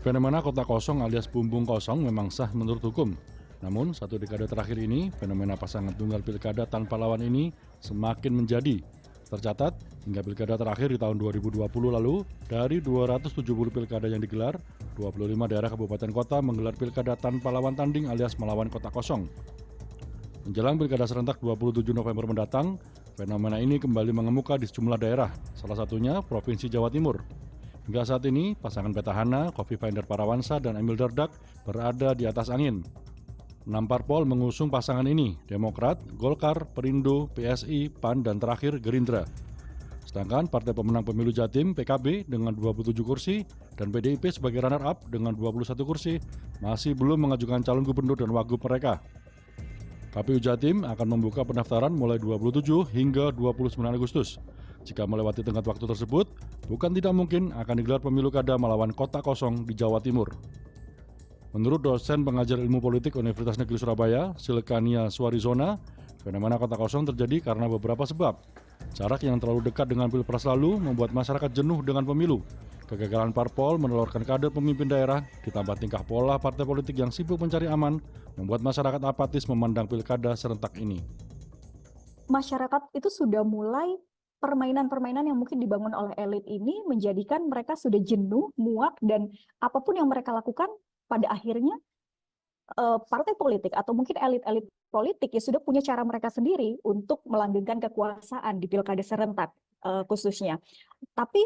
Fenomena kota kosong alias bumbung kosong memang sah menurut hukum. Namun, satu dekade terakhir ini, fenomena pasangan tunggal pilkada tanpa lawan ini semakin menjadi. Tercatat, hingga pilkada terakhir di tahun 2020 lalu, dari 270 pilkada yang digelar, 25 daerah kabupaten kota menggelar pilkada tanpa lawan tanding alias melawan kota kosong. Menjelang pilkada serentak 27 November mendatang, fenomena ini kembali mengemuka di sejumlah daerah, salah satunya Provinsi Jawa Timur. Hingga saat ini, pasangan petahana, Khofifah Indar Parawansa dan Emil Dardak berada di atas angin. 6 parpol mengusung pasangan ini, Demokrat, Golkar, Perindo, PSI, PAN, dan terakhir Gerindra. Sedangkan Partai Pemenang Pemilu Jatim, PKB, dengan 27 kursi, dan PDIP sebagai runner-up dengan 21 kursi, masih belum mengajukan calon gubernur dan wagub mereka. KPU Jatim akan membuka pendaftaran mulai 27 hingga 29 Agustus. Jika melewati tenggat waktu tersebut, bukan tidak mungkin akan digelar pemilu kada melawan kota kosong di Jawa Timur. Menurut dosen pengajar ilmu politik Universitas Negeri Surabaya, Silkania Suarizona, fenomena kota kosong terjadi karena beberapa sebab. Jarak yang terlalu dekat dengan pilpres lalu membuat masyarakat jenuh dengan pemilu. Kegagalan parpol menelurkan kader pemimpin daerah, ditambah tingkah pola partai politik yang sibuk mencari aman, membuat masyarakat apatis memandang pilkada serentak ini. Masyarakat itu sudah mulai permainan-permainan yang mungkin dibangun oleh elit ini menjadikan mereka sudah jenuh, muak, dan apapun yang mereka lakukan pada akhirnya partai politik atau mungkin elit-elit politik ya sudah punya cara mereka sendiri untuk melanggengkan kekuasaan di pilkada serentak khususnya. Tapi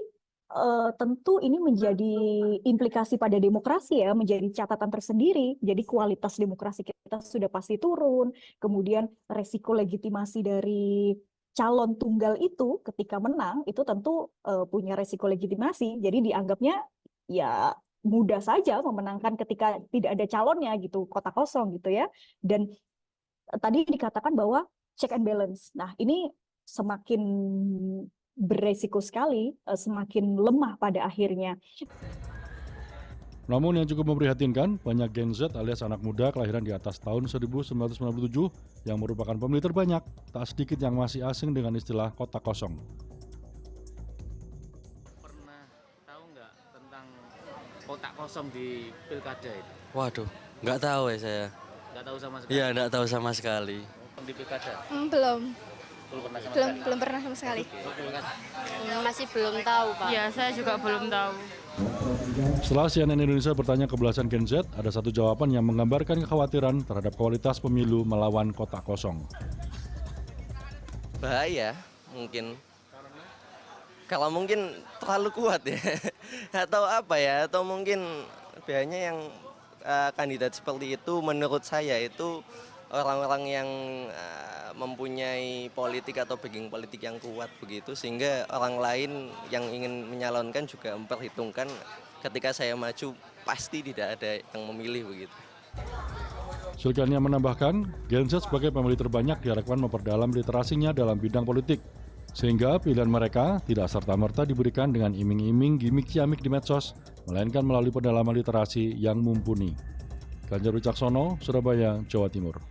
tentu ini menjadi implikasi pada demokrasi ya, menjadi catatan tersendiri. Jadi kualitas demokrasi kita sudah pasti turun, kemudian resiko legitimasi dari calon tunggal itu ketika menang itu tentu punya resiko legitimasi. Jadi dianggapnya ya mudah saja memenangkan ketika tidak ada calonnya gitu, kota kosong gitu ya. Dan tadi dikatakan bahwa check and balance. Nah, ini semakin beresiko sekali, semakin lemah pada akhirnya. Namun yang cukup memprihatinkan, banyak Gen Z alias anak muda kelahiran di atas tahun 1997 yang merupakan pemilih terbanyak, tak sedikit yang masih asing dengan istilah kota kosong. Pernah tahu nggak tentang kota kosong di pilkada itu? Waduh, nggak tahu ya saya. Nggak tahu sama sekali? Iya, nggak tahu sama sekali. Di pilkada? Belum. Belum pernah sama sekali? Belum pernah sama sekali. Masih belum tahu, Pak. Ya, saya juga belum tahu. Setelah CNN Indonesia bertanya ke belasan Gen Z, ada satu jawaban yang menggambarkan kekhawatiran terhadap kualitas pemilu melawan kota kosong. Bahaya mungkin. Kalau mungkin terlalu kuat ya. Atau apa ya, atau mungkin bahayanya yang kandidat seperti itu menurut saya itu orang-orang yang mempunyai politik atau backing politik yang kuat begitu, sehingga orang lain yang ingin menyalonkan juga memperhitungkan ketika saya maju pasti tidak ada yang memilih begitu. Silkania menambahkan, Gen Z sebagai pemilih terbanyak diharapkan memperdalam literasinya dalam bidang politik, sehingga pilihan mereka tidak serta-merta diberikan dengan iming-iming gimmick ciamik di medsos, melainkan melalui pendalaman literasi yang mumpuni. Ganjar Wicaksono, Surabaya, Jawa Timur.